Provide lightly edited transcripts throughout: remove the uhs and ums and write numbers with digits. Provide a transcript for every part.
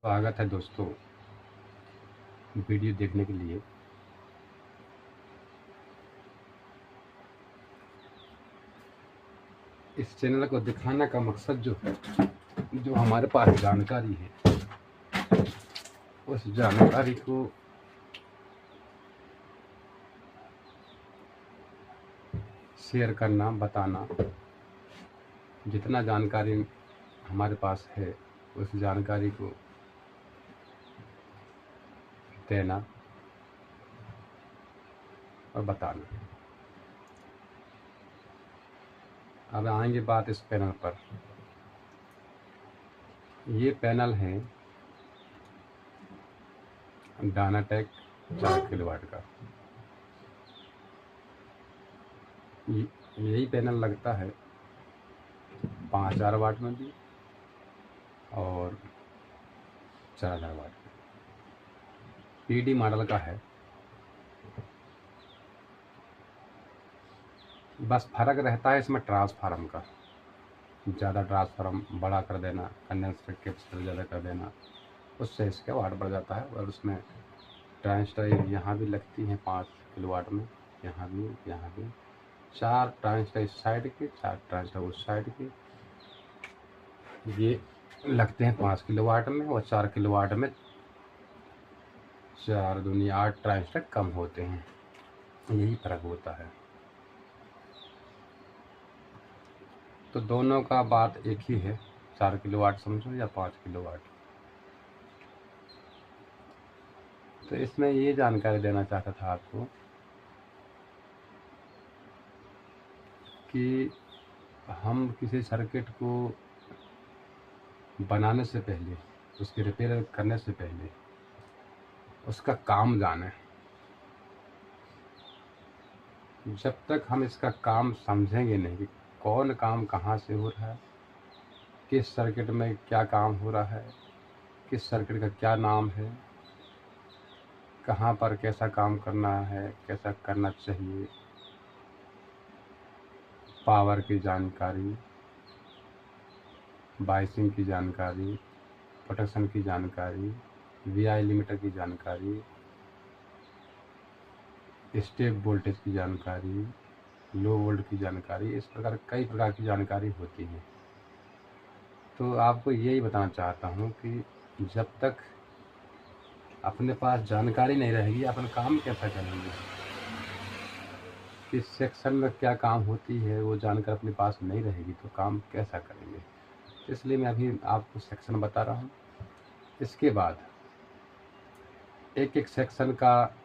स्वागत है दोस्तों वीडियो देखने के लिए। इस चैनल को दिखाने का मकसद जो हमारे पास जानकारी है उस जानकारी को शेयर करना, बताना। जितना जानकारी हमारे पास है उस जानकारी को देना और बताना। अब आएंगे बात इस पैनल पर। ये पैनल है डायनाटेक 4 किलोवाट का। यही पैनल लगता है 5000 वाट में भी और 4000 वाट में। पीडी मॉडल का है। बस फर्क रहता है इसमें ट्रांसफार्म का। ज़्यादा ट्रांसफार्म बड़ा कर देना, कंडेंसर कैपेसिटर ज़्यादा कर देना, उससे इसका वाट बढ़ जाता है। और उसमें ट्रांजिस्टर यहाँ भी लगती हैं 5 किलोवाट में, यहाँ भी 4 ट्रांजिस्टर इस साइड के, 4 ट्रांजिस्टर उस साइड के। ये लगते हैं 5 किलोवाट में और 4 किलोवाट में 4 दूनी 8 ट्रांजिस्टर कम होते हैं। यही फर्क होता है। तो दोनों का बात एक ही है, 4 किलोवाट समझो या 5 किलोवाट। तो इसमें ये जानकारी देना चाहता था आपको कि हम किसी सर्किट को बनाने से पहले, उसकी रिपेयर करने से पहले उसका काम जाने। जब तक हम इसका काम समझेंगे नहीं कि कौन काम कहाँ से हो रहा है, किस सर्किट में क्या काम हो रहा है, किस सर्किट का क्या नाम है, कहाँ पर कैसा काम करना है, कैसा करना चाहिए, पावर की जानकारी, बाइसिंग की जानकारी, प्रोटेक्शन की जानकारी, वीआई लिमिटर की जानकारी, स्टेप वोल्टेज की जानकारी, लो वोल्ट की जानकारी, इस प्रकार कई प्रकार की जानकारी होती है। तो आपको यही बताना चाहता हूँ कि जब तक अपने पास जानकारी नहीं रहेगी अपन काम कैसा करेंगे। किस सेक्शन में क्या काम होती है वो जानकर अपने पास नहीं रहेगी तो काम कैसा करेंगे। इसलिए मैं अभी आपको सेक्शन बता रहा हूँ। इसके बाद एक एक सेक्शन का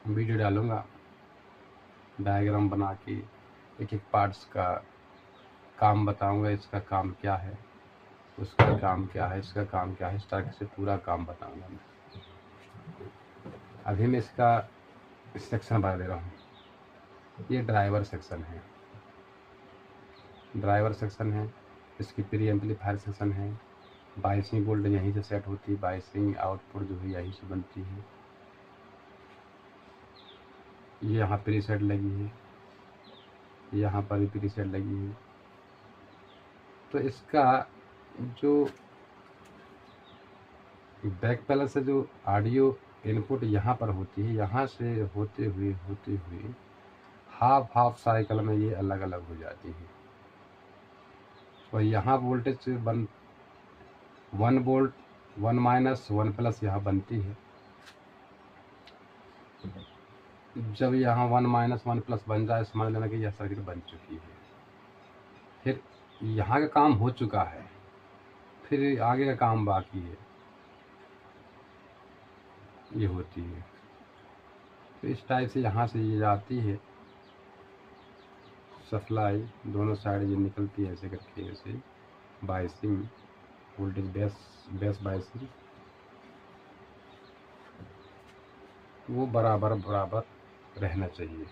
वीडियो डालूँगा, डायग्राम बना के एक एक पार्ट्स का काम बताऊँगा। इसका काम क्या है, उसका काम क्या है, इसका काम क्या है, इस तरह से पूरा काम बताऊँगा मैं। अभी मैं इसका सेक्शन बता दे रहा हूँ। ये ड्राइवर सेक्शन है, ड्राइवर सेक्शन है। इसकी प्री एम्पलीफायर सेक्शन है। बाइसिंग वोल्ट यहीं से सेट होती है, बाइसिंग आउटपुट जो है यहीं से बनती है। ये यहाँ प्रीसेट लगी है, यहाँ पर भी प्रीसेट लगी है। तो इसका जो बैक पैनल से जो ऑडियो इनपुट यहाँ पर होती है, यहाँ से होते हुए हाफ साइकिल में ये अलग अलग हो जाती है। और यहाँ वोल्टेज 1 वोल्ट 1 माइनस 1 प्लस यहाँ बनती है। जब यहाँ 1 माइनस 1 प्लस बन जाए समझ लेना कि यह सर्किट बन चुकी है। फिर यहाँ का काम हो चुका है, फिर आगे का काम बाकी है, ये होती है। तो इस टाइप से यहाँ से ये जाती है सप्लाई, दोनों साइड ये निकलती है ऐसे करके, ऐसे बाइसिंग वोल्टेज बेस बाइसिंग वो बराबर रहना चाहिए।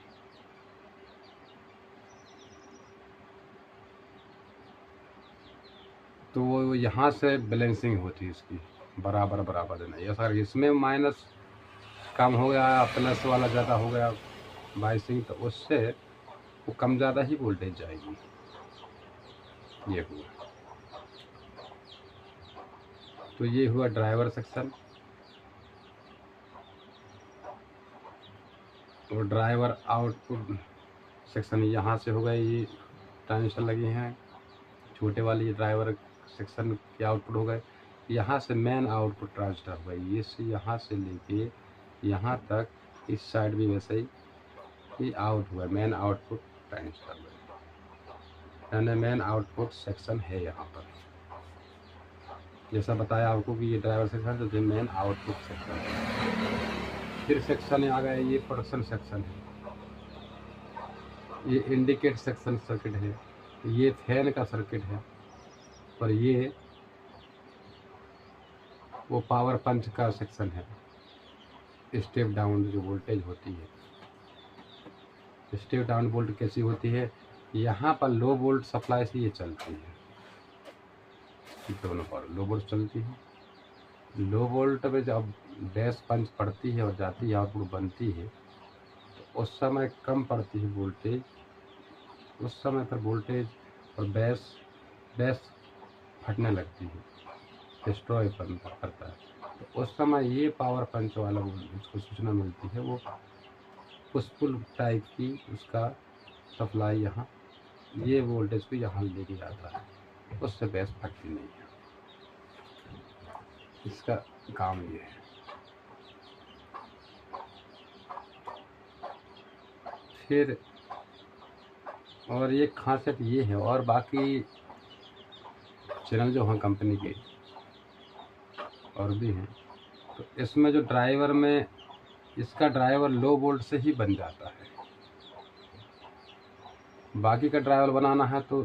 तो वो यहाँ से बैलेंसिंग होती है इसकी, बराबर देना। ये सर इसमें माइनस कम हो गया, प्लस वाला ज़्यादा हो गया बाइसिंग, तो उससे वो कम ज़्यादा ही वोल्टेज जाएगी। ये हुआ। तो ये हुआ ड्राइवर सेक्शन, और ड्राइवर आउटपुट सेक्शन यहाँ से हो गए, ये ट्रांजिस्टर लगे हैं छोटे वाले, ये ड्राइवर सेक्शन के आउटपुट हो गए। यहाँ से मेन आउटपुट ट्रांजिस्टर हो गई, ये से यहाँ से लेके यहाँ तक, इस साइड भी वैसे ही ये आउट हुआ, मेन आउटपुट ट्रांजिस्टर हो गई, यानी मेन आउटपुट सेक्शन है यहाँ पर। जैसा बताया आपको कि ये ड्राइवर सेक्शन तो मेन आउटपुट सेक्शन है। फिर सेक्शन आ गया, ये प्रोडक्शन सेक्शन है, ये इंडिकेट सेक्शन सर्किट है, ये फैन का सर्किट है, और ये वो पावर पंच का सेक्शन है। स्टेप डाउन जो वोल्टेज होती है, स्टेप डाउन वोल्ट कैसी होती है, यहाँ पर लो वोल्ट सप्लाई से ये चलती है, दोनों पर लो वोल्ट चलती है। लो वोल्ट में जब बेस पंच पड़ती है और जाती है, आउटपुट बनती है, तो उस समय कम पड़ती है वोल्टेज, उस समय पर वोल्टेज और बेस फटने लगती है, डिस्ट्रॉय करता है। तो उस समय ये पावर पंच वाला उसको सूचना मिलती है, वो पुशपुल टाइप की उसका सप्लाई यहाँ ये वोल्टेज को यहाँ लेके जाता है, उससे बेस फटती नहीं है। इसका काम ये है। फिर और ये खासियत ये है, और बाकी चैनल जो हैं कंपनी के और भी हैं, तो इसमें जो ड्राइवर में इसका ड्राइवर लो वोल्ट से ही बन जाता है। बाकी का ड्राइवर बनाना है तो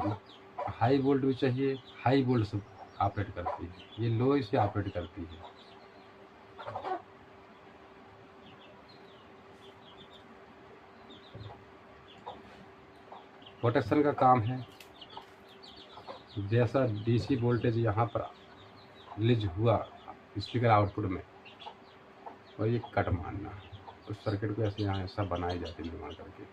हाई वोल्ट भी चाहिए, हाई वोल्ट से ऑपरेट करती है, ये लो से ऑपरेट करती है। प्रोटेक्शन का काम है, जैसा डीसी वोल्टेज यहाँ पर रिलीज हुआ स्पीकर आउटपुट में, और ये कट मारना, उस सर्किट को ऐसे यहाँ ऐसा बनाई जाती है निर्माण करके।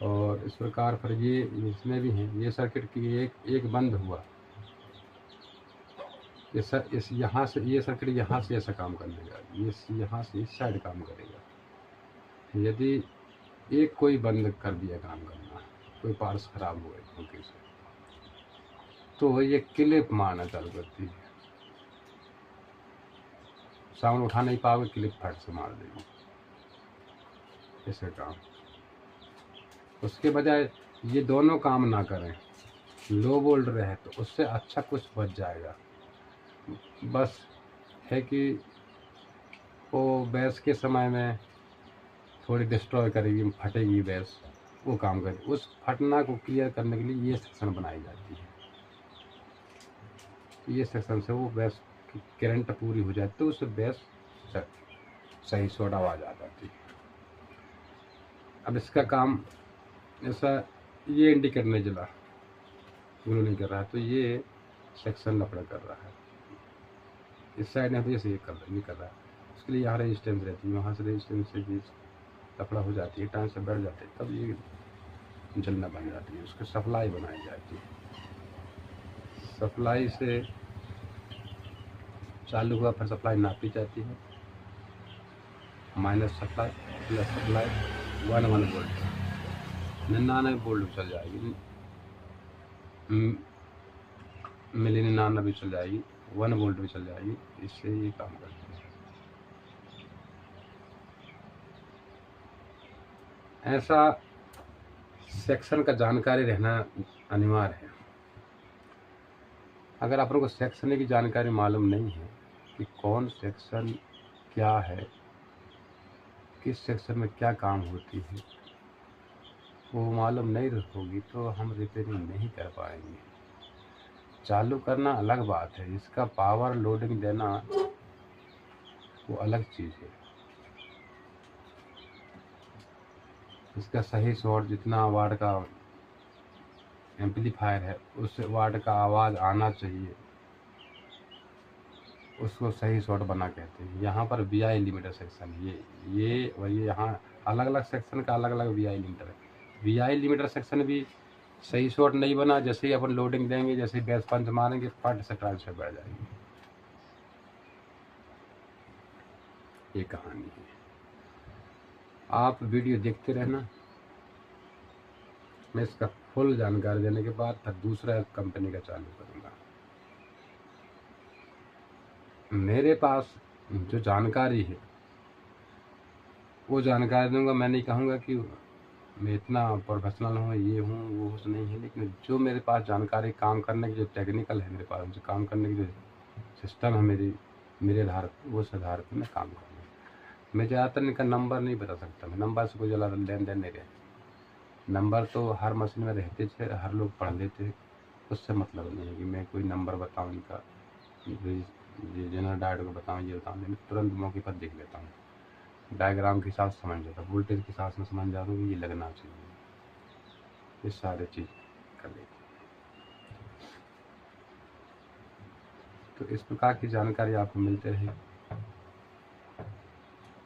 और इस प्रकार फिर ये इसमें भी हैं, ये सर्किट की एक बंद हुआ, इस यहाँ से ये सर्किट यहाँ से ऐसा काम कर लेगा, ये यहाँ से इस साइड काम करेगा। यदि एक कोई बंद कर दिया काम करना, कोई पार्ट्स खराब हुए धोखे से, तो ये क्लिप मारना चालू करती है, साउंड उठा नहीं पाओगे, क्लिप फट से मार देगी, ऐसे काम। उसके बजाय ये दोनों काम ना करें, लो वोल्ट रहे, तो उससे अच्छा कुछ बच जाएगा। बस है कि वो बेस के समय में थोड़ी डिस्ट्रॉय करेगी, फटेगी बेस, वो काम करेगी। उस फटना को क्लियर करने के लिए ये सेक्शन बनाई जाती है, ये सेक्शन से वो बेस की करंट पूरी हो जाती है, तो उससे बेस सही शॉर्ट आवाज़ आ जाती है। अब इसका काम ऐसा, ये इंडिकेटर नहीं जला, ग्लो नहीं कर रहा है, तो ये सेक्शन लफड़ा कर रहा है, इस साइड में तो ये कर रहा है, उसके लिए यहाँ रेजिस्टेंस रहती है, वहाँ से रेजिस्टेंस से भी लफड़ा हो जाती है, टाइम से बढ़ जाते हैं, तब ये जलना बन जाती है। उसकी सप्लाई बनाई जाती है, सप्लाई से चालू हुआ, फिर सप्लाई नापी जाती है, minus supply plus supply 1 volt 99 volt चल जाएगी, मिली 99 भी चल जाएगी, 1 वोल्ट भी चल जाएगी, इससे ये काम करते हैं। ऐसा सेक्शन का जानकारी रहना अनिवार्य है। अगर आप लोगों को सेक्शन की जानकारी मालूम नहीं है कि कौन सेक्शन क्या है, किस सेक्शन में क्या काम होती है, वो मालूम नहीं होगी, तो हम रिपेयरिंग नहीं कर पाएंगे। चालू करना अलग बात है, इसका पावर लोडिंग देना वो अलग चीज़ है। इसका सही शॉट, जितना वाट का एम्पलीफायर है उस वाट का आवाज़ आना चाहिए, उसको सही शॉट बना कहते हैं। यहाँ पर VI लिमिटर सेक्शन, ये और ये यहाँ अलग अलग सेक्शन का अलग अलग VI लिमिटर है। VI लिमिटर सेक्शन भी सही शॉट नहीं बना, जैसे ही अपन लोडिंग देंगे, जैसे ही बेस पंच मारेंगे, फट से ट्रांसफर बढ़ जाएगी। ये कहानी है। आप वीडियो देखते रहना, मैं इसका फुल जानकारी देने के बाद फिर दूसरा कंपनी का चालू करूँगा। मेरे पास जो जानकारी है वो जानकारी दूंगा। मैं नहीं कहूँगा कि मैं इतना प्रोफेशनल हूँ, ये हूँ वो नहीं है, लेकिन जो मेरे पास जानकारी, काम करने की जो टेक्निकल है मेरे पास, जो काम करने की जो सिस्टम है मेरे आधार पर, उस आधार पर मैं काम करूँगा। मैं ज़्यादातर इनका नंबर नहीं बता सकता, मैं नंबर से कोई ज़्यादा लेन देन नहीं रहता। नंबर तो हर मशीन में रहते थे, हर लोग पढ़ लेते, उससे मतलब नहीं है कि मैं कोई नंबर बताऊँ इनका, ये जनरल डायोड को बताऊँ, ये बताऊँ, लेकिन तुरंत मौके पर देख लेता हूँ, डायग्राम के हिसाब से समझ जाता, वोल्टेज के हिसाब से समझ जाता हूँ कि ये लगना चाहिए, ये सारे चीज़ कर लेते। तो इस प्रकार की जानकारी आपको मिलते रहे।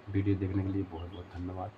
वीडियो देखने के लिए बहुत बहुत धन्यवाद।